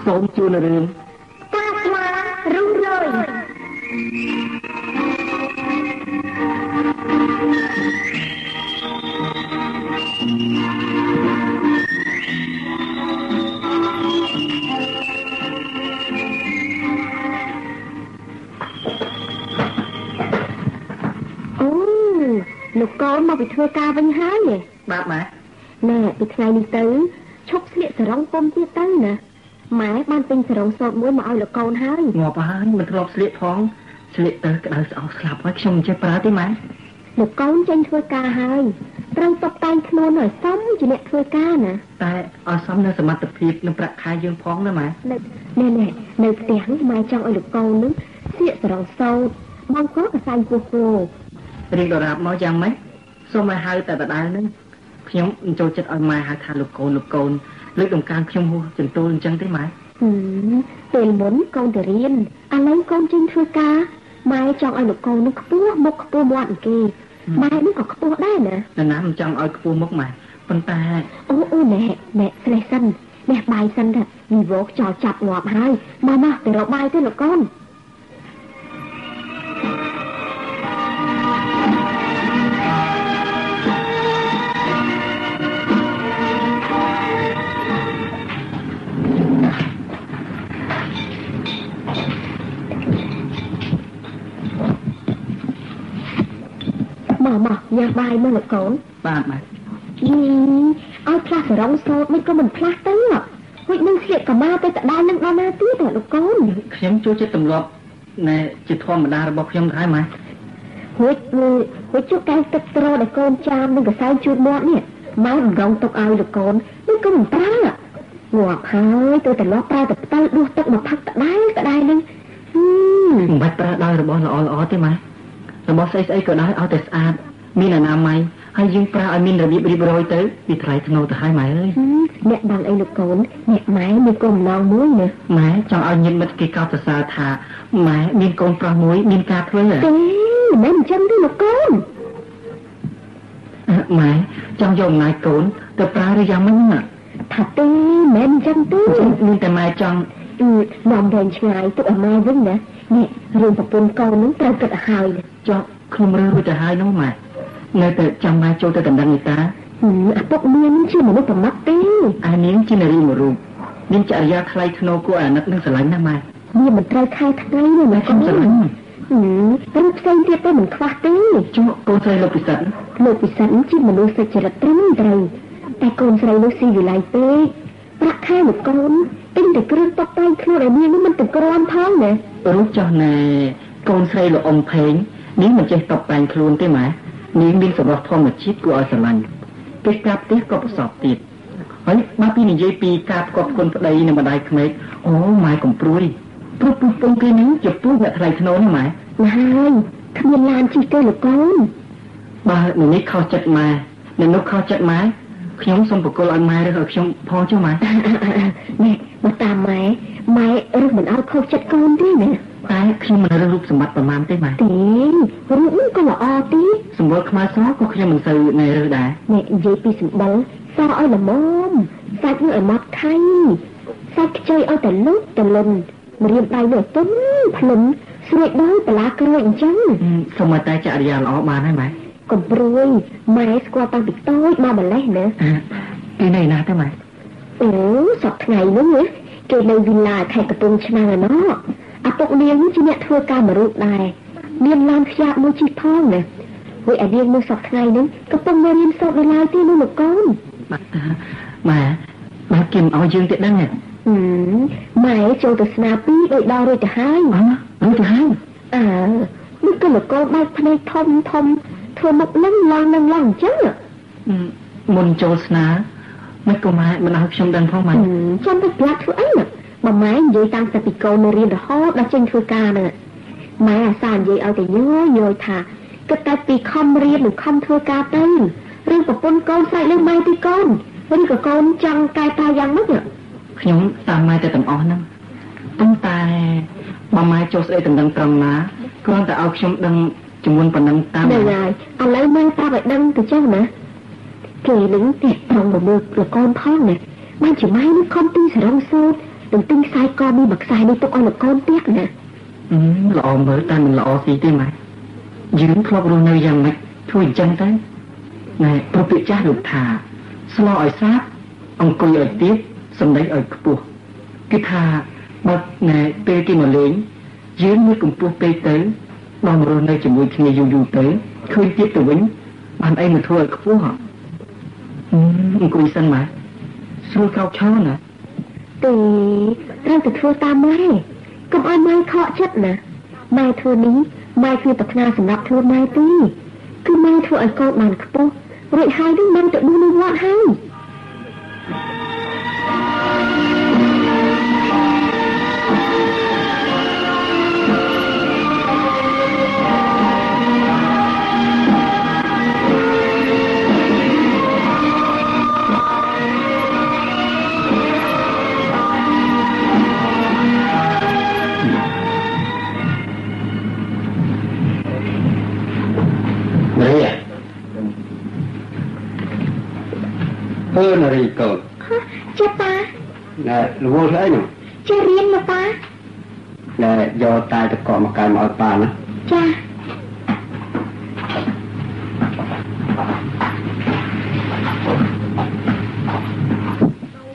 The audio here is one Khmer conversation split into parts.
សូមជួនរឿងកាស្វារុះរយលោកកូនមកពីធ្វើការវិញហើយបាទម៉ែណែពីថ្ងៃនេះទៅឈប់ស្លៀកសរងពុំទៀតទៅណាម៉ែបានទិញសរងសូត្រមួយមកឲ្យលោកកូនហើយងាប់ហើយមិនធ្លាប់ស្លៀកផងស្លៀកទៅក្តៅស្អុះស្លាប់ហើយខ្ញុំមិនចេះប្រើទេម៉ែលោកកូនចេញធ្វើការហើយត្រូវតុបតែងខ្លួនឲ្យសមជាអ្នកធ្វើការណាតែឲ្យសមនៅសមត្ថភាពនិងប្រាក់ខែយើងផងណាម៉ែណែនៅផ្ទះនេះម៉ែចង់ឲ្យលោកកូននឹងស្លៀកសរងសូត្របងក៏កសាយពោះគោរៀងដរាបមកយ៉ាងម៉េចសូមឲ្យហៅតែដដែលនឹងខ្ញុំចូលចិត្តឲ្យម៉ែហៅថាលោកកូនលើកដំកើងខ្ញុំហួសចន្ទោលអញ្ចឹងទេម៉ែពេលមុនកូនទៅរៀនឥឡូវកូនចេញធ្វើការម៉ែចង់ឲ្យលោកកូននឹងខ្ពស់មុខខ្ពស់មាត់គេម៉ែនេះក៏ខ្ពស់ដែរណាណាមិនចង់ឲ្យខ្ពស់មុខម៉ែប៉ុន្តែអូណែស្លេះសិននេះបាយសិនទៅវីវខ្យល់ចាប់ងាប់ហើយមកទៅរកបាយទៅលោកកូនមកញ៉ាំបាយមកលោកកូនបាទម៉ែឲ្យផ្លាស់សរងសូត្រមិនក៏មិនផ្លាស់ទៅហួចនឹងស្លៀកកម៉ាទៅតដាល់នឹងដល់ណាទៀតលោកកូនខ្ញុំចូលចិត្តទម្លាប់ណែជាធម្មតារបស់ខ្ញុំទៅហើយម៉ែហួចជួបកែទឹកត្រដែលកូនចាមនឹងកសែងជូតមាត់នេះម៉ែមិនរងទុកឲ្យលោកកូនមិនក៏មិនប្រើងាប់ហើយទៅតែលាស់ប្រើតែផ្ទៃដួសទឹកមកផឹកតដាល់នឹងមិនបាច់ប្រើដោយរបស់ល្អទេម៉ែរបស់ស្អីក៏ដោយឲ្យតែស្អាតមានអនាម័យហើយយើងប្រើឲ្យមានរបៀបរៀបរយទៅវាថ្លៃថ្នូរទៅហើយម៉ែអើយអ្នកដឹងអីលោកកូនអ្នកម៉ែមានកូនម្ដងមួយណាម៉ែចង់ឲ្យញាតិមិត្តគេកោតសរសើរថាម៉ែមានកូនប្រុសមួយមានការធ្វើទេមិនអញ្ចឹងទេលោកកូនម៉ែចង់យកអំណាចកូនទៅប្រើឬយ៉ាងម៉េចថាទេមិនអញ្ចឹងទេមានតែម៉ែចង់នាំរែងឆ្ងាយទុកឲ្យម៉ែវិញណានេះរឿងប្រពន្ធកូននឹងត្រូវគិតឲ្យហើយចុះខ្ញុំរើសរួចទៅហើយនោះម៉ែនៅតែចាំម៉ែចូលទៅដណ្ដឹងនេះតាឪពុកមានជាមនុស្សប្រមាថទេអានាងជានារីមួយរូបមានចរិយាថ្លៃថ្នូរគួរអាណិតនិងស្រឡាញ់ណាស់ម៉ែវាមិនត្រូវខែថ្ងៃទេម៉ែខ្ញុំស្រឡាញ់រូបផ្សេងទៀតទៅមិនខ្វះទេចុះកូនស្រីលោកពិសិដ្ឋជាមនុស្សសុចរិតត្រឹមត្រូវតែកូនស្រីនោះស៊ីវិល័យពេកប្រាក់ខែលោកកូនទិញតែគ្រឿងតុបតែងខ្លួនឲ្យនាងនោះមិនទៅក្រាន់ផងណារូបចុះណែកូនស្រីលោកអ៊ំផេងនាងមិនចេះតុបតែងខ្លួនទេម៉ែនាងមានសម្រស់ធម្មជាតិគួរឲ្យស្រឡាញ់ពេលកាប់ផ្ទះក៏ប្រសពទៀតហើយបើពីនិយាយពីការផ្គត់ផ្គង់ប្តីនិងម្ដាយក្មេកអូម៉ែកំព្រួយព្រោះពុះពងគេនេះជាពូអ្នកថ្លៃថ្នូរណាម៉ែហើយគ្មានឡានជិះទេលោកកូនបើនេះខុសចិត្តម៉ែនៅនោះខុសចិត្តម៉ែខ្ញុំសូមបកគលឲ្យម៉ែឬឲ្យខ្ញុំផងចុះម៉ែនេះបើតាមម៉ែឬមិនឲ្យខុសចិត្តកូនទេណាតែខ្ញុំមិនរើសរូបសម្បត្តិប្រមាណទេម៉ែទេរូបនេះក៏ល្អទេសម្បុរខ្មៅសក៏ខ្ញុំមិនសូវណែរើសដែរនេះនិយាយពីសម្បុរសឲ្យល្មមសាច់នឹងឲ្យម៉ត់ថៃសាច់ខ្ចីឲ្យតែលុបតលុនម្រាមដៃនោះទុំភ្លុំស្រួយដោយបលាក្រួយអញ្ចឹងសូមតែចរិយាល្អបានហើយម៉ែកំព្រួយម៉ែស្គាល់តាំងពីតូចមកម្លេះណាគេនៅណាទៅម៉ែសប្តាហ៍ថ្ងៃនោះគេនៅវិឡាខេត្តកំពង់ឆ្នាំងឯណោះឪពុកនាងជាអ្នកធ្វើការមួយរូបដែរមានឡានខ្យាបមួយជិះផងណាហើយអានាងនោះសប្តាហ៍ថ្ងៃនេះកំពុងរៀនសូត្រនៅឡើយទេនោះលោកកូនម៉ែគេមិនឲ្យយើងទៀតដឹងទេម៉ែចូលទៅស្នាពីដោយដល់រួចទៅហើយរួចទៅហើយនេះគឺលោកកូនបែកភ្នែកធំធ្វើមុខនឹងឡើងអញ្ចឹងមុនចូលស្នាមិនក៏ម៉ែមិនឲ្យខ្ញុំដឹងផងម៉ែចាំទៅប្រាប់ធ្វើអីបើម៉ែនិយាយតាំងពីកូននៅរៀនរហូតដល់ចេញធ្វើការហ្នឹងម៉ែអាសានិយាយឲ្យតែយល់ថាគិតតែពីខំរៀននិងខំធ្វើការទៅឬប្រពន្ធកូនស្រែកលើម៉ែពីកូនឬក៏កូនចង់កែប្រែយ៉ាងម៉េចខ្ញុំតាមម៉ែតែទាំងអស់ហ្នឹងប៉ុន្តែបើម៉ែចូលស្ដីតំណឹងត្រង់ណាគ្រាន់តែឲ្យខ្ញុំដឹងជំនួនប៉ុណ្ណឹងតាមហ្នឹងហើយឥឡូវម៉ែប្រាប់ឲ្យដឹងទៅចឹងណាគេនឹងតែត្រង់មើលប្រកូនផងណាបានជាម៉ែនឹងខំពីសរងសូត្រ từng tinh sai con đi bậc sai đi tôi con là con tiếc nè lọ mới ta mình lọ gì thế mà dưỡng khóc rồi nơi rằng mày thôi chân tới này tôi bị cha được thả sao ở sát ông coi ở tiếp xong đấy ở buộc cái thà bật này tê kia mà lớn dưỡng mới cùng buộc tê tới đòn rồi nơi chỉ mùi kia dù tới khơi tiếp từ vĩnh bạn ấy mà thôi ở buộc họ ông coi sân mà xui cao chó nè thì đang từ thua ta mai không ai mai khó chất nè mai thua ní maiคือปักนาสำหรับเธอไม่ตีคือไม่เธอไอ้กอดมันกระโปงเรื่อยหายด้วยมันจะดูในวัดให้นาฬิกาจ้าป้าน่ะรู้ใช่ไหมจะเรียนมาป้าน่ะยอตายตะกอมาการมาเอาป้านะจ้า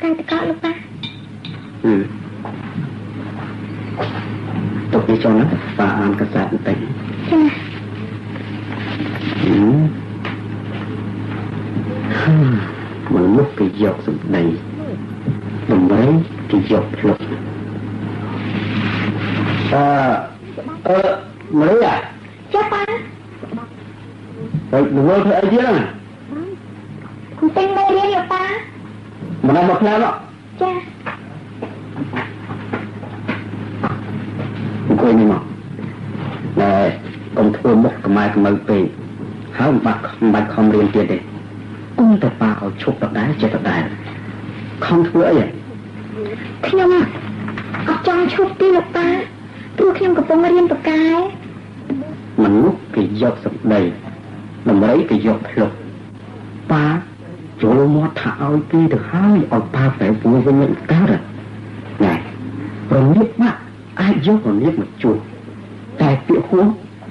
ตายตะกอลูกป้าตกในจอนะป้าอ่านกระแสเต็มจ้ามันลุกไปหยอกสุดใดลมไร้ที่หยอกหลบมาเลยอ่ะจ้าป้าไปดูว่าเธอไอ้เดียนะคุณเป็นไม่เรียนหรอป้ามันเอามาแคล้วจ้าคุยนี่มั้งแต่องค์ทัวร์มุกกับไม้กับมือไปหาบัตรคอมเรียนเตียดเด็กกุ้งแต่ปลาเอาชุบตัดได้เจ็ดตัดได้คำทั่วอย่างขยมเอาจองชุบตีลูกป้าพวกขยมกับปงเรียนปากกายมันลุกกี่ยกสักใดมันไม่กี่ยกหลบปลาโจโลมอถ่าเอาตีถึงห้าเอาปลาแฝงปูเป็นเงินก้าวเลยไงเราเรียกว่าไอ้ยกเราเรียกมันจุดแต่เปียหัว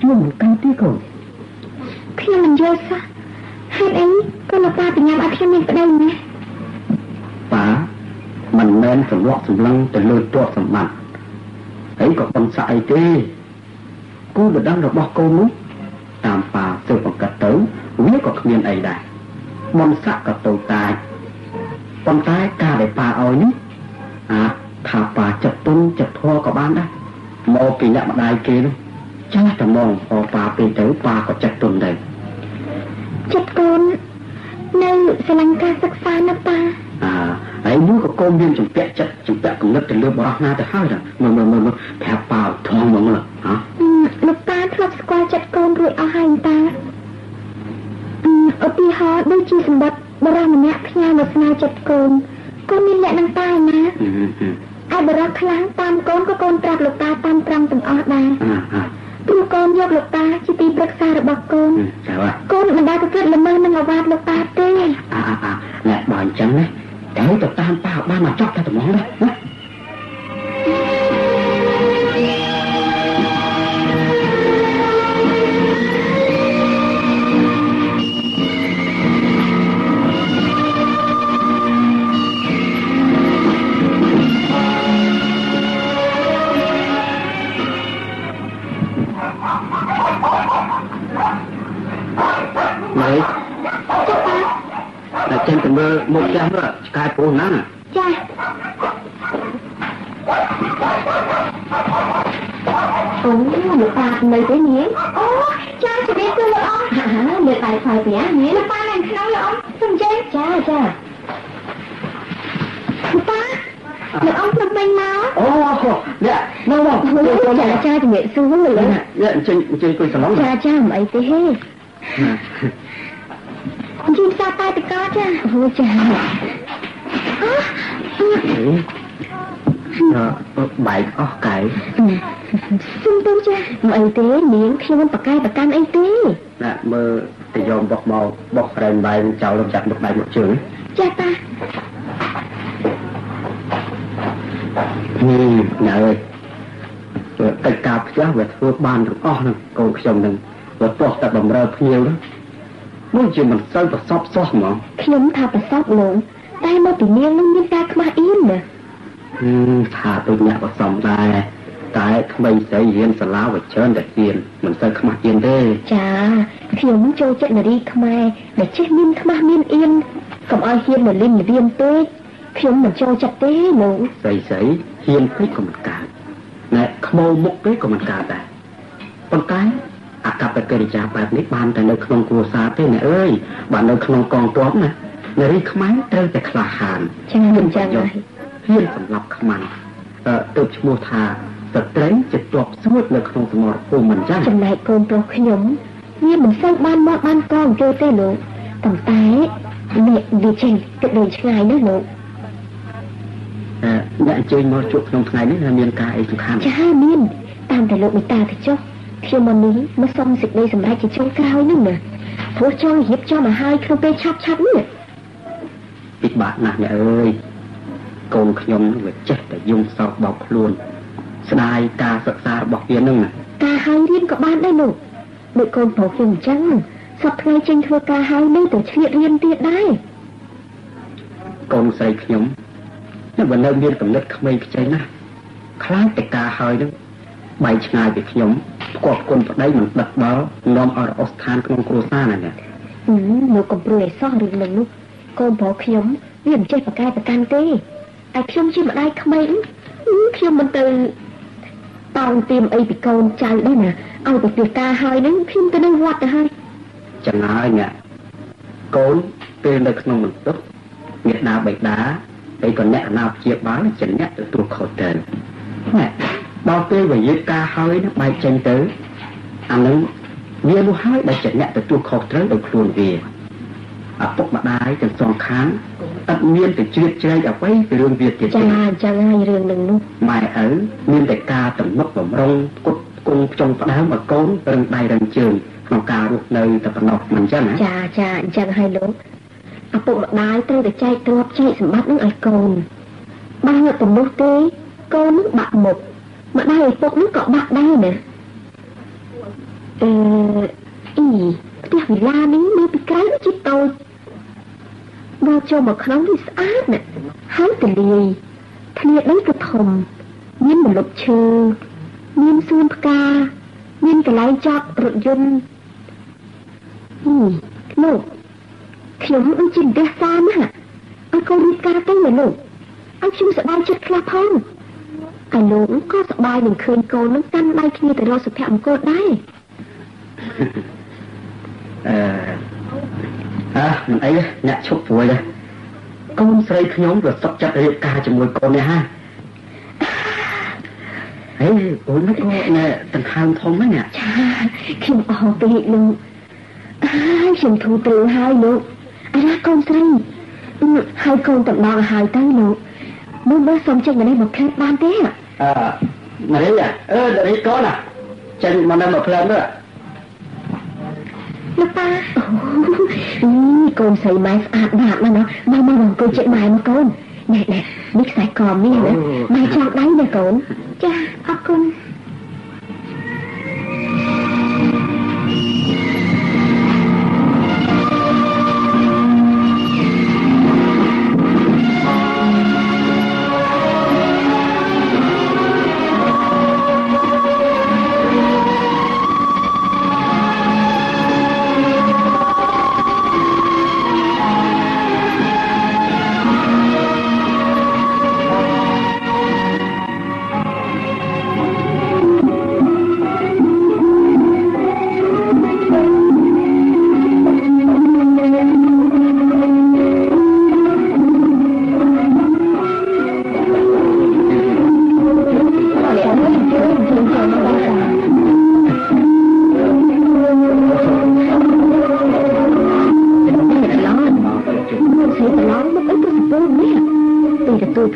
ยุ่งกันที่ก่อนขยมมันเยอะซะให้เองก็ลูกป้าเป็นยามอาเทียมเองก็ได้ไหมป้ามันแม่นสำลักสำลังแต่เลือดตัวสมันไอ้ก็บังสายเจ้กูจะดังดอกบอกกูนู้ตามป่าเสือปกติวิ่งก็เขียนไอ้ได้มันสักกับตัวตายปนตายกาได้ป่าเอานี้ถ้าป่าจับต้นจับทั่วกับบ้านได้มอปีนี้มาได้เกลือจ้าแต่มองพอป่าเป็นแต่ป่าก็จับต้นได้จัดโกนในสลังการศึกษานะป้าไอ้นู้ก็โกนเรียนจุดแปะจัดจุดแปะกับเล็บแต่เลือบบ้าหน้าแต่ห้าวจ้ะมันแผลเปล่าทองมั้งเหรอลูกป้าทลบสกอจัดโกนรวยเอาให้ตาปีฮอด้วยจีสมบัติบารมีเนี่ยขยายมาสนาจัดโกนก็มีแหละนางตายนะไอ้บารคล้างตามโกนก็โกนปรับลูกตาตามตรังตึงออดได้ผู้กองยกลูกตาจิตีปรึกษาระบบกนใช่ป่ะกนมันได้ก็เกิดละเมอมันเอาวาดลูกตาเต้แหละบ่อยจังเลยแต่ให้ตัวตามป้าบ้านมาจอกแต่ตัวมองเลยนะเช่นกันเบอร์หมดแก้มด้วยกายปูนนั่นจ้าโอ้หนูปลาเป็นเลยเจ๊เนี้ยโอ้จ้าจะได้ตัวเลยอ๋อเดี๋ยวไปคอยเสียเนี้ยหนูปลาแรงขนาดเลยอ๋อสนใจจ้าหนูปลาเดี๋ยวอ๋อทำไมมาโอ้โหเนี่ยน้องบอกจ้าจะเหม็นซู้เลยเนี่ยจริงคุยสมองจ้าไม่ตีเฮ้จีบซาตายตะก้าจ้ะโอ้จ้าใบอ้อไก่ซึ่งตัวจ้ะไอ้เต้เลี้ยงเที่ยวปากไก่ปากกันไอ้เต้น่ะเมื่อแต่ยอมบอกแรงใบเจ้าลงจากดอกใบหมดเฉยจ้าตา ណែអើយកិច្ចការផ្ទះវាធ្វើបានទាំងអស់ហ្នឹងកូនខ្ញុំហ្នឹងវាទាស់តែបំរើភ្ញៀវហ្នឹងមួយជាមិនសូវប្រសពសោះហ្មងខ្ញុំថាប្រសពលោកតែមកពីនាងនឹងមានការខ្មាស់អៀនណាថាដូចអ្នកប្រសំដែរតែក្មេងស្រីរៀនសាលាវាច្រើនតែហ៊ានមិនសូវខ្មាស់អៀនទេចាខ្ញុំចូលចិត្តនារីខ្មែរដែលចេះមានខ្មាស់មានអៀនកុំឲ្យហ៊ានមកលិនលៀមពេកខ្ញុំមិនចូលចិត្តទេលោកស្រីហ៊ានពេកក៏មិនកើតណែខ្មោមុខពេកក៏មិនកើតដែរប៉ុន្តែអកប្បកិរិយាបែបនេះបានតែនៅក្នុងគ្រួសារទេអ្នកអើយបាននៅក្នុងកងទ័ពណានារីខ្មែរត្រូវតែក្លាហានចឹងហើយហ៊ានសម្រាប់ខ្មាំងទៅឈ្មោះថាស្ត្រីជាទ័ពស្រួតនៅក្នុងសមរភូមិមិនចឹងចំណែកកូនប្រុសខ្ញុំវាមិនសូវបានមកបានកងចូលទេលោកប៉ុន្តែអ្នកវាចេញគិតដូចឆ្ងាយណាស់លោកអ្នកអញ្ជើញមកជួបក្នុងថ្ងៃនេះមានការអីសំខាន់ចាមានតាមតែលោកមេតាទៅចុះខ្ញុំមកសុំសេចក្តីសម្រេចជាចុងក្រោយហ្នឹងណាព្រោះចង់រៀបចំឲ្យហើយក្នុងពេលឆាប់នេះពិបាកណាស់អ្នកអើយកូនខ្ញុំវាចេះតែយំសោកបោកខ្លួនស្ដាយការសិក្សារបស់វាហ្នឹងណាការហើយរៀនក៏បានដែរលោកដូចកូនប្រុសខ្ញុំអញ្ចឹងសប្តាហ៍ចេញធ្វើការហើយនៅតែឆ្លៀតរៀនទៀតដែរកូនស្រីខ្ញុំនៅមានកំណត់ក្មេងខ្ចីណាស់ខ្លាចតែការហើយហ្នឹងបែកឆ្ងាយពីខ្ញុំផ្គប់គុណប្តីមិនដឹកដល់នាំឲ្យរអស់ស្ថានក្នុងគ្រួសារណាអ្នកលោកកំព្រួយឲ្យសោះរឿងនឹងនោះកូនប្រុសខ្ញុំវាមិនចេះប្រកែកប្រកាន់ទេតែខ្ញុំជាម្ដាយក្មេងខ្ញុំមិនទៅតោងទៀមអីពីកូនចៅដែរណាឲ្យទៅធ្វើការហើយហ្នឹងខ្ញុំទៅនៅវត្តទៅហើយចឹងហើយអ្នកកូនពេលនៅក្នុងបន្ទប់មេដាបៃតាហើយក៏អ្នកណាព្យាបាលជាអ្នកទទួលខុសត្រូវណែដល់ពេលវិយាការហើយនឹងបែកចេញទៅអានឹងវានោះហើយដែលជាអ្នកទទួលខុសត្រូវដោយខ្លួនវាឪពុកម្ដាយទាំងសងខាងអត់មានទៅជ្រៀតជ្រែកអ្វីពីរឿងវាទៀតទេចាហើយរឿងនឹងនោះម៉ែឪមានតែការតំណុកបំរុងគុតគង់ចុងផ្ដើមឲ្យកូនរឹងដៃរឹងជើងក្នុងការរស់នៅតែប៉ុណ្ណោះមិនចឹងណាចាអញ្ចឹងហើយលោកឪពុកម្ដាយត្រូវតែចែកទ្រព្យចែកសម្បត្តិនឹងឲ្យកូនបើទំនោះទេកូននឹងបាក់មុខម្ដាយឪពុកនឹងក៏បាក់ដែរណាផ្ទះវិឡានេះមើលពីក្រៅជាតូចបើចូលមកក្នុងនេះស្អាតណាស់ហើយទលាយភ្នាក់នេះក៏ធំមានម្លប់ឈើមានសួនផ្កាមានកន្លែងចតរថយន្តលោកខ្ញុំដូចជាផ្ទះសាណាស់ឲ្យកូនរៀបការទៅណាលោកឲ្យខ្ញុំសប្បាយចិត្តខ្លះផងហើយលោកក៏សប្បាយនឹងឃើញកូននឹងកាន់ដៃគ្នាទៅរកសុភមង្គលដែរមិនអីអ្នកឈប់ព្រួយទេកូនស្រីខ្ញុំក៏សុខចិត្តរៀបការជាមួយកូននេះហាហើយកូននេះក៏ណែដង្ហើមធំហ្នឹងចាខ្ញុំអរពេកលោកខ្ញុំធូរទ្រូងហើយលោកអាណាកូនស្រីហើយកូនតំណងឲ្យទៅលោកមើលសុំចេញមកនេះមកផ្លែបានទេនារីនារីកូនចេញមកនៅមកផ្លែមើលលោកប៉ាកូនស្រីម៉ែស្អាតណាស់ណាមកអង្គុយជិតម៉ែមកកូនណែនេះខ្សែកនេះណាម៉ែចង់ដៃណាកូនចាអរគុណ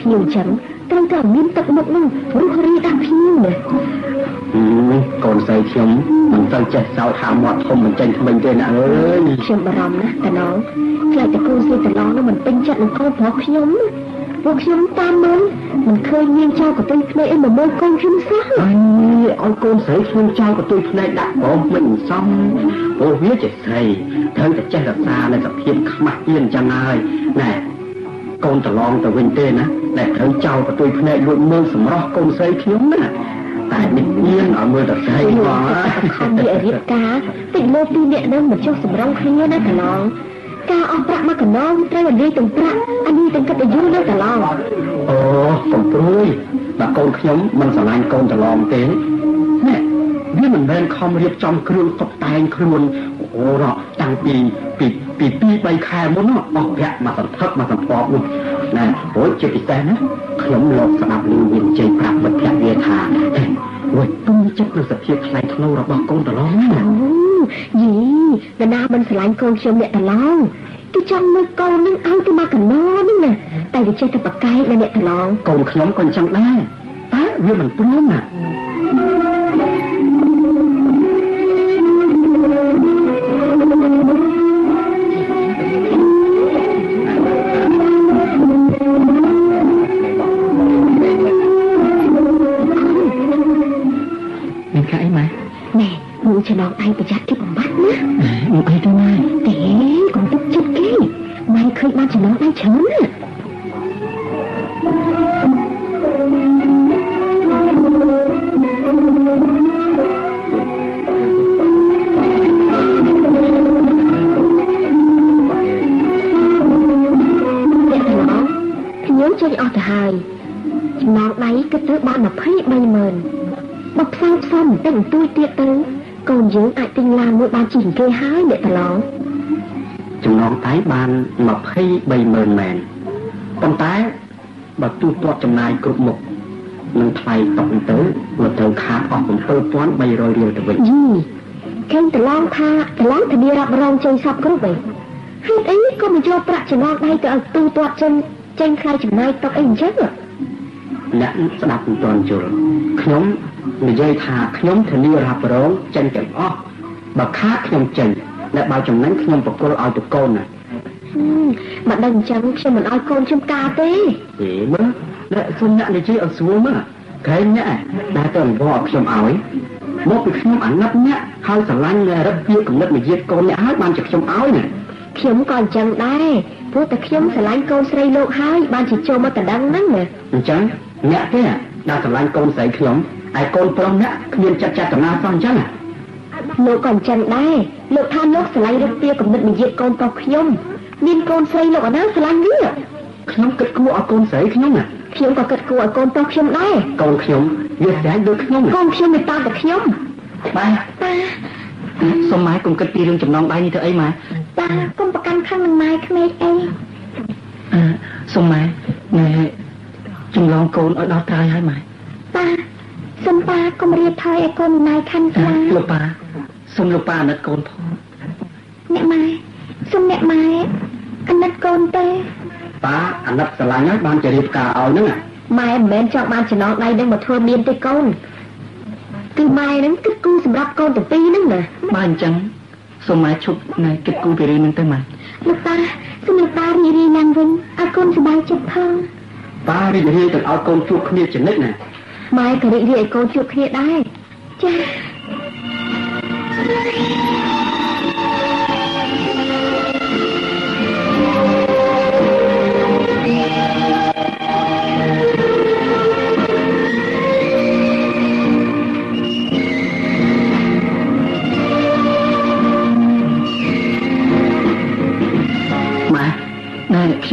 ភ្ញៀវចឹងត្រូវតែមានទឹកមុខនឹងរុះរាយដាក់ភ្ញៀវណាកូនស្រីខ្ញុំមិនទៅចេះសោតហាមាត់ធំមិនចេញថ្មិញទេណាអើយខ្ញុំបារម្ភណាស់តំណងខ្លាចតែកូនស្រីតំណងនោះមិនពេញចិត្តនឹងកូនប្រុសខ្ញុំ พวกខ្ញុំតាមមើលមិនឃើញមានចៅកន្ទុយភ្នែកអីមកមើលកូនខ្ញុំសោះអីឲ្យកូនស្រីខ្ញុំចៅកន្ទុយភ្នែកដាក់បងមិនសមព្រោះវាជាស្រីត្រូវតែចេះរក្សានៅសភាពខ្មាស់ទៀនចឹងហើយណែកូនប្រឡងទៅវិញទេណាតែត្រូវចៅកន្ទុយភ្នែកលួចមើលសម្រស់កូនស្រីខ្ញុំណាតែនេះមានឲ្យមើលតែស្រីបងខំនិយាយរៀបការតិចលើពីអ្នកនឹងមិនចុះសម្រងគ្នាណាកន្លងការអស់ប្រាក់មកកណ្ដងត្រូវឲ្យលាយទាំងប្រាក់អានេះទាំងគិតឲ្យយូរនៅកន្លងអូកំព្រួយបើកូនខ្ញុំមិនស្រឡាញ់កូនប្រឡងទេណែវាមិនមែនខំរៀបចំគ្រឿងតុបតែងខ្លួនអូរ៉តាំងពី2-3 ខែមុនអស់ប្រាក់មកសន្ធឹកមកសន្ធាប់នោះណែព្រោះជាពិសេសណាខ្ញុំលោកស្ដាប់ឮមានជ័យប្រាប់មិត្តភក្តិវាថាអូយទុំចិត្តនឹងសភាពថ្លៃថ្នូររបស់កូនប្រឡងណាយីនរណាមិនស្រឡាញ់កូនខ្ញុំអ្នកប្រឡងគេចង់មើលកូននឹងឲ្យទៅមកកណ្ដោនេះណាតែវាចេះតែប្រកែកអ្នកប្រឡងកូនខ្ញុំក៏អញ្ចឹងដែរតែវាមិនព្រមណាចំណងដៃប្រយ័ត្នគេបំបត្តិណាមកអីទៅម៉ែទេកុំទុកចិត្តគេម៉ែឃើញបានចំណងដៃច្រើនណាខ្ញុំចេញអស់ទៅហើយចំណងដៃគិតទៅបាន230000បើផ្សំបន្តិចបន្តួចទៀតទៅកូនយើងអាចទិញឡានមួយបានជាងគេហើយអ្នកប្រឡងចំណងដៃបាន230000មែនប៉ុន្តែបើទូទាត់ចំណាយគ្រប់មុខនឹងថ្លៃតុកទៅមកត្រូវខាតអស់7300រៀលទៅវិញយីឃើញប្រឡងថាប្រឡងធានារ៉ាប់រងចេញសពគ្រប់ហើយហេតុអីក៏មិនយកប្រាក់ចំណងដៃទៅឲ្យទូទាត់ចេញថ្លៃចំណាយតុកអីអញ្ចឹងអ្នកស្ដាប់មិនទាន់យល់ខ្ញុំនិយាយថាខ្ញុំធានារ៉ាប់រងចេញទាំងអស់បើខាតខ្ញុំចេញและបើចំណេញខ្ញុំប្រគល់ឲ្យទៅកូនណាមកដឹងអញ្ចឹងខ្ញុំមិនឲ្យកូនខ្ញុំការទេមើលអ្នកសុំអ្នកនិយាយឲ្យស្រួលមើលក្រែងអ្នកដែលទៅអង្វរឲ្យខ្ញុំឲ្យមកពីខ្ញុំអាណិតអ្នកហើយស្រឡាញ់រឹកវាកំណត់វិជាកូនអ្នកហើយបានជាខ្ញុំឲ្យណាខ្ញុំក៏អញ្ចឹងដែរព្រោះតែខ្ញុំស្រឡាញ់កូនស្រីលោកហើយបានជាចូលមកតដឹងហ្នឹងណាអញ្ចឹងអ្នកទេដែលស្រឡាញ់កូនស្រីខ្ញុំហើយកូនប្រុសអ្នកគ្មានចិត្តចេតនាសោះអញ្ចឹងលោកក៏អញ្ចឹងដែរលោកថាលោកស្រឡាញ់រឹកវាកំណត់វិជាកូនប្រុសខ្ញុំមានកូនស្រីលោកអាណាស្រឡាញ់វាខ្ញុំគិតគួរឲ្យកូនស្រីខ្ញុំណាខ្ញុំក៏គិតគួរឲ្យកូនប្រុសខ្ញុំដែរកូនខ្ញុំវាស្រឡាញ់ដូចខ្ញុំកូនខ្ញុំវាតាមតែខ្ញុំបាទសុំម៉ែកុំគិតពីរឿងចំណងដៃនេះទៅអីម៉ែបាទកុំប្រកាន់ខឹងនឹងម៉ែក្មេកអីសុំម៉ែណែចម្លងកូនឲ្យដល់ត្រើយហើយម៉ែបាទសុំប៉ាកុំរៀបថយឲ្យកូនណៃខាន់ខ្លាំងលោកប៉ាសុំលោកប៉ាអាណិតកូនផងអ្នកម៉ែសុំអ្នកម៉ែអាណិតកូនទេប៉ាអាណិតស្រឡាញ់ហើយបានជារៀបការឲ្យហ្នឹងម៉ែមិនមែនចង់បានចំណងដៃនឹងមកធ្វើមានទេកូនគឺម៉ែហ្នឹងគិតគូរសម្រាប់កូនទាំងពីរហ្នឹងណាបាទអញ្ចឹងសុំម៉ែឈប់ណែគិតគូរពីរឿងហ្នឹងទៅម៉ែលោកប៉ាសុំលោកប៉ារីរីឡើងវិញឲ្យកូនសប្បាយចិត្តផងប៉ារីរីទៅឲ្យកូនជួបគ្នាចំណិតណាម៉ែក៏រីករាយឲ្យកូនជួបគ្នាដែរចា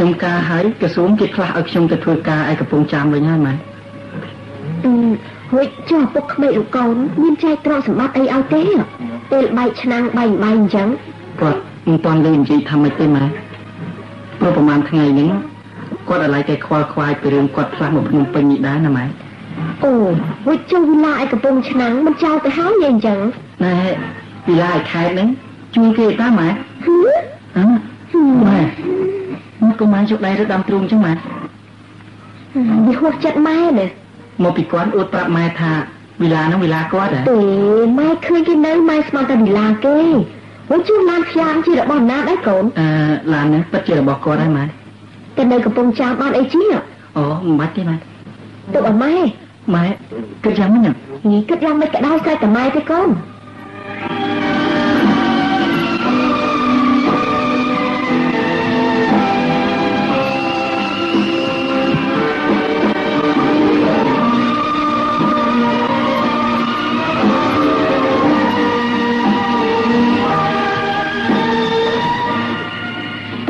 ខ្ញុំការហើយក្រសួងគេខ្លះឲ្យខ្ញុំទៅធ្វើការឯកំពង់ចាមវិញហើយម៉ែហួយចុះពុកក្មេកលោកកូនមានចែកទ្រព្យសម្បត្តិអីឲ្យទេពេលបែកឆ្នាំងបែកអញ្ចឹងគាត់មិនទាន់លើនិយាយថាម៉េចទេម៉ែព្រោះប្រហែលថ្ងៃហ្នឹងគាត់ឲ្យតែខ្វល់ខ្វាយពីរឿងគាត់ផ្លាស់មកភ្នំពេញនេះដែរណាម៉ែអូហួយចុះវិឡាឯកំពង់ឆ្នាំងមិនចោលទៅហើយអញ្ចឹងណែវិឡាឯខេត្តហ្នឹងជួយគេតាម៉ែម៉ែមកកុំមកយកដៃរត់ដាំទ្រូងអញ្ចឹងម៉ែវាហួសចិត្តម៉ែណាមកពីគាត់អួតប្រាប់ម៉ែថាវិឡាហ្នឹងវិឡាគាត់ហ៎ទេម៉ែឃើញគេនៅម៉ែស្មានតែវិឡាគេវិញជួឡានខ្យាមជារបស់ណាដែរកូនឡានហ្នឹងពិតជារបស់គាត់ហើយម៉ែតែនៅកំពង់ចាមបានអីជា Ồ, mắt đi mày. Tụi bà mai. Mày, cứ dám nhỉ? Nghĩ cứ dám mấy cái đau sai cả mai thế con.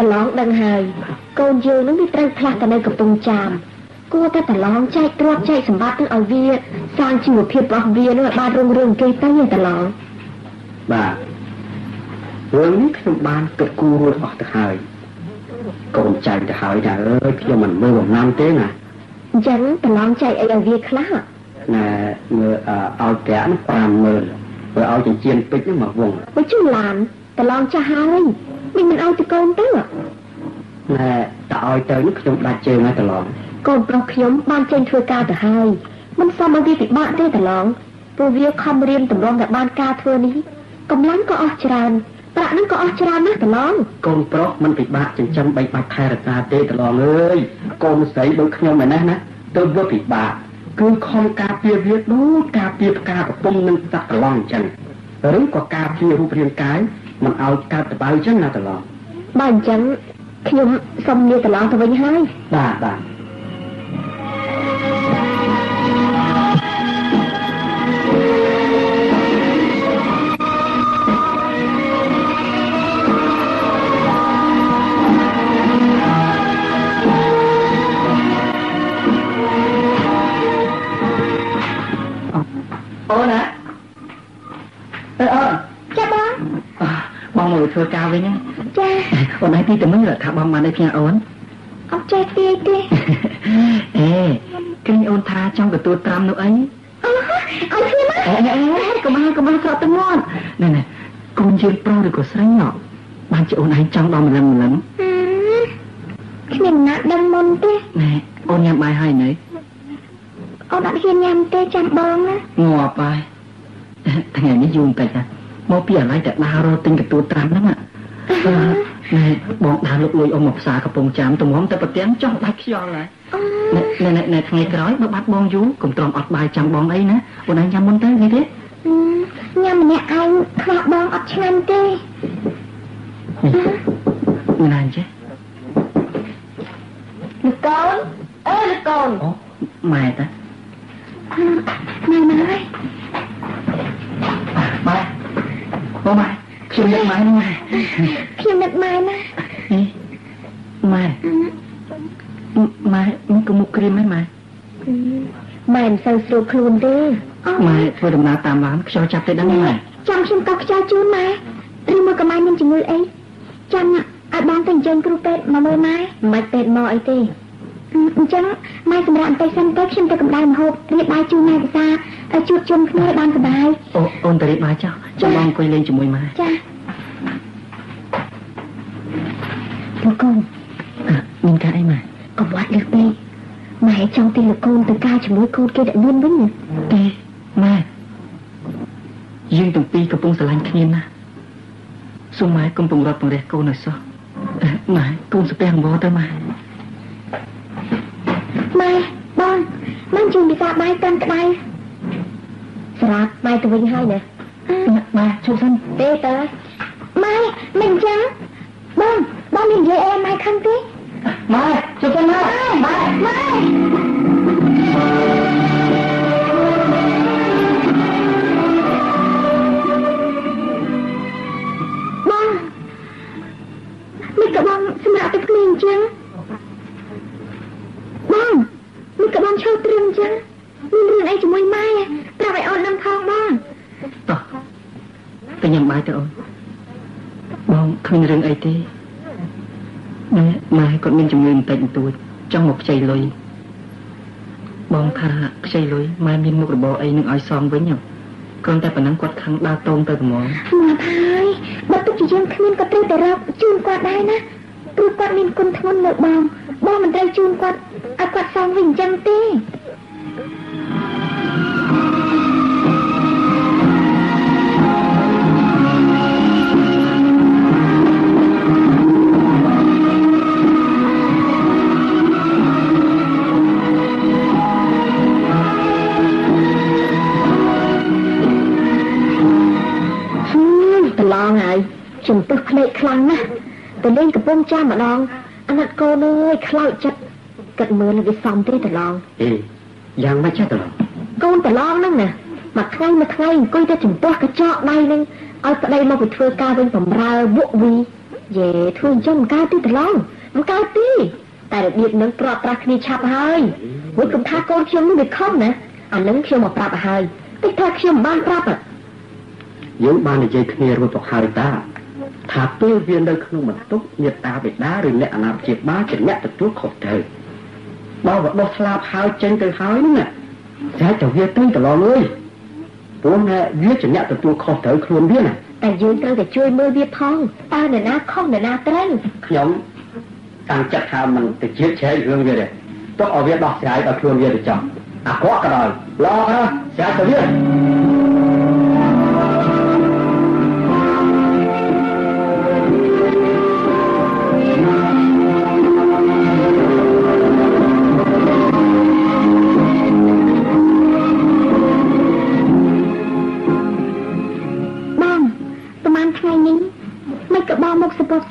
Lón đằng hài, con dương nó biết trăng khạc ở đâyกับตรงจามcô taแต่ร้องใจตรวจใจสมบัตินั้นเอาเวียสร้างชีวเพียบบอกเวียนั่นบ้านรุ่งเกยตั้งอย่างแต่ร้องบ่าเรื่องนี้ขนมบานเกิดกูรู้ออกแต่หายกนใจแต่หายนะเพียงมันเมื่อวันน้ำเต้น่ะยังแต่ร้องใจไอ้เอาเวียคลาน่ะเมื่อเอาแกนปรามเมื่อเพื่อเอาจะเจียนปิดนี่มาวงไม่ชุ่มหลานแต่ร้องจะหายไม่มันเอาตะโกนเต้น่ะแต่เอาเตยนี่ขนมบานเจอไงตลอดก่อนปลอกขยมบ้านเจนช่วยกาแต่ให้มันซ้ำเอาวีติบ้านได้แต่ร้องตัวเวียคำเรียนตำรองกับบ้านกาเธอนี้กำลังก็ออกจานประนั้นก็ออกจานนะแต่ร้องกนปลอกมันติดบ้านจนจำใบปัดแคร์ตาเต้ตลอดเลยกนใส่เบิกขยมแบบนั้นนะตัวเวียติดบ้านคือคอมกาเปียเวียดูกาเปียกากับปุ่มนึงตัดตลอดจังหรือกว่ากาเปียรูปเรียงกายมันเอากาตะไบจังนะตลอดบ้านจังขยมสมเนียตลอดทำไมให้บ้าโอ้นะจ้าบ้างบองมือเธอกาวไว้ไงจ้าวันไหนที่จะไม่เหลือถ้าบองมาได้เพียงโอนเอาใจตีเอ๊ะkinh ôn tha trong cái tua tram nữa ấyเอาเพียงมั้ยก็มาสอบตั้งงอนนี่นcon dương pro được của sáng nhỏ ban chị ôn anh trong đó một lần mình nát đâm môn tê nè ôn nhầm bài hay nấy ôn đã hiên nhầm tê chạm bong á ngọt bài thằng này nó dùng tại cả mau bịa lại tại ba rồi tinh cái tua tram lắm ạ nè bọn đào lục lùi ôm một xàกับปงจามตรงห้องแต่ประเดี๋ยวจ้องบักยอเลยnè thằng này nói bắt bong vú cùng tròn ọt bài chạm bong ấy nè ôn anh nhầm môn tới nghe thế nhầm nè anh khạc bong ọt chạm tê mình làm chứ lực con mày ta mày ô mày khiêm đất mày nè khiêm đất mày nè mày mình có một cream mấy mày sao sưu khuôn đi mày thôi đừng nào tạm lắm cho chặt tới đắng mày chăm xem cọc cho chú mày đi mua cái mày mình chỉ người ấy chăm ạ ai bán tình chân kêu pet mà mơ mày pet mò ấy tê chẳng mai sầm rạn tay xanh tết xem tay cầm đai mà hộp riết bài chu này xa chuột chung khơi ban cầm đai ôn tay riết bài cho mong quay lên cho mùi mai cha thưa con mình ca đây mà còn quạt được đi mày trong tin là con từ ca cho mối con kia đã nguyên với nhỉ tê mai dương từng pi cầm bông xà lanh kia nè xuống mai cầm bông rọt bằng đẹp cô này sao mai con sẽ bèn bó tới mai mai bonมันจึงมีการใบกันกระไดสระใบตัวยังให้เนี่ยมาชุบสั้นเตะเตะไม่มันจังบ้องมันเยอะเอ็มไม่คันตีมาชุบสั้นมาไม่บ้องไม่กระบ้องสำหรับเป็นเพลงจังบ้องมีกระบองโชว์ตรึงจังมีเรื่องไอ้จมวยไม้ปราบไอ้อ่อนน้ำทองบ้างต่อแต่ยังไม่แต่อ่อนบ้องคือเรื่องไอ้ที่แม่มาให้คนมีจำนวนแต่งตัวtrong mộtใจลอยบ้องท่าใจลอยมามีมุกระบอกไอ้หนึ่งอ้อยซองvới nhau cònแต่ปนังกวาดครั้งดาวตรงไปกับหมอหมอพายบัดตุกยังขึ้นก็ตื่นแต่เราจูนกวาดได้นะรูปกวาดมีคนทนเหลือบ้องมันได้จูนกวาดกวาดซองวิ่งจังตี chừng tôi plei khăn á từ lên cái bông cha mà đòn anh đặt cô ơi khlau chặt cận mưa là cái xong thế từ lon giang mấy chết từ lon con từ lon đó nè mà thay coi ta chừng tôi cái chọ đây nên ở đây mà phải thưa cao bên phòng ra bộ vì về thương cho một cao tí từ lon một cao tí tại được việc nâng trọt ra khi chạp hơi với cùng tha con khiêm nó được không nè anh nâng khiêm một trạp hơi tích tha khiêm ban trạp à những ban này dây kia rồi bọc hai ta thà tôi viên đây không mà tốt nhiệt ta bị đá rồi lẹ làm chuyện ba chuyện nhẹ từ trước khổ trời bao vật bao slap hai chân từ hai nữa nè giá chồng viên tới từ lo ơi bố nè viết chuyện nhẹ từ trước khổ trời luôn biết nè tại dưới tôi để chơi mơ viết thong ta nè na không nè na tên nhóm tăng chất hà mình từ chiếc chế hương về đây tôi ở viết đọc giải ở luôn về để chồng có cả đời lo ha sẽ tự viết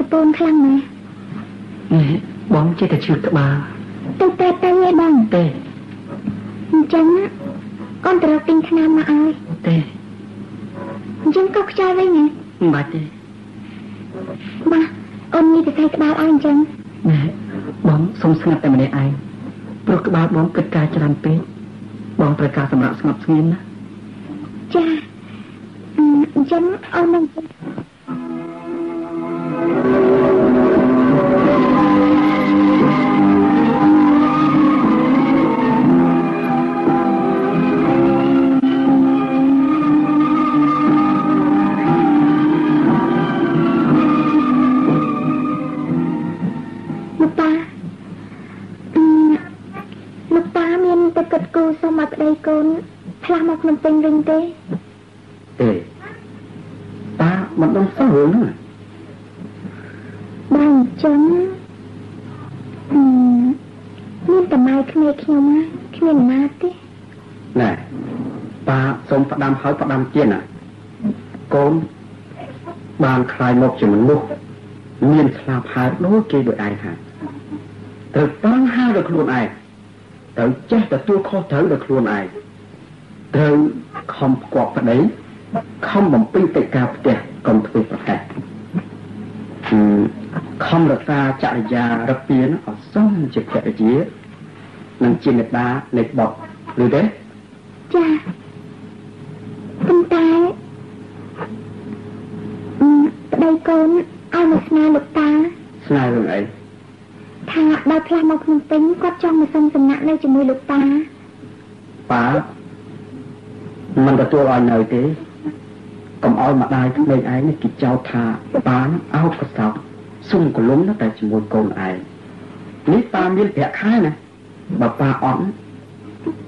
bông khăn nè bóng chơi ta chưa các bà tê nghe bằng tê chẳng á con từ đầu tinh khăn mà ai tê chẳng cốc chơi với nè bà tê bà ôn như thì thay cái bao anh chẳng nè bóng sống ngập tại mình ai rồi cái bao bóng kết ca cho làm pê bóng phải ca sầm rạo ngập nghiến á cha chẳng ôn anh đây con pha một nằm tinh rình tê ta mình đang xấu hổ nữa bằng chân nên tầm mai khmê khêu má khmê má tê nè ta xong phát đam hỏi phát đam chiên à con bàn khai một cho mình luôn miền slap hai đố kia được ai hả từ tăng hai được luôn ai từ chết từ tôi khó thở được luôn ai từ không quạt vào đấy không bằng pin tệ cao tiền còn tôi phải không được ra chạy ra rất biến ở sông trực chạy chía nằm trên người ta nịch bọc rồi đấy cha tinh ta đây con ai mà sna lục ta sna rồi ấy thà đào pha một nằm tính quát trong mà sông sầm nặng đây chỉ mùi lục ta bà mình đã tua ở nơi thế còn oi mà đai cái này nó kịp trao thà bán áo có sao xung của lúng nó tại chỉ mùi cồn ai ní ta miên vẹt khai nè bà ỏn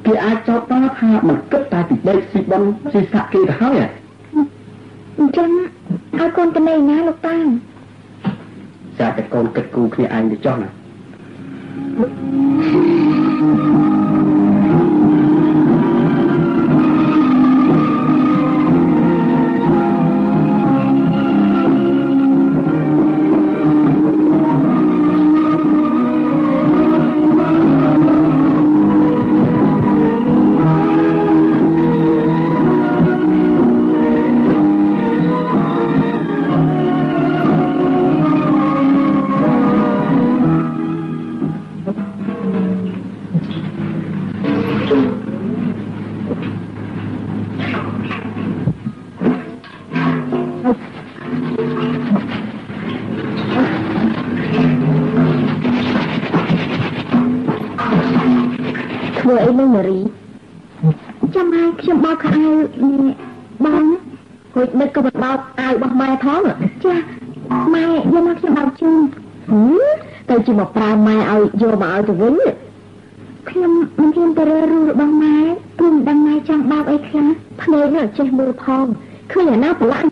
kia ai cho ta tha mình cất ta thì đây xì bông xì sạ kia đã hỏi à chân ai con cái này ná lục ta dạ cái con cất cu kia ai để cho nè với mấy người rí chăm ai chăm bao cả ai bao hồi đây có một bao ai bao mai thoáng à cha mai vô nó chăm bao chung tôi chỉ một bao mai ai vô mà ai từ vĩnh khi mình khi tôi rơi bao mai tôi đang mai chăm bao ấy khá phơi nó trên mưa phong khi là nó lạnh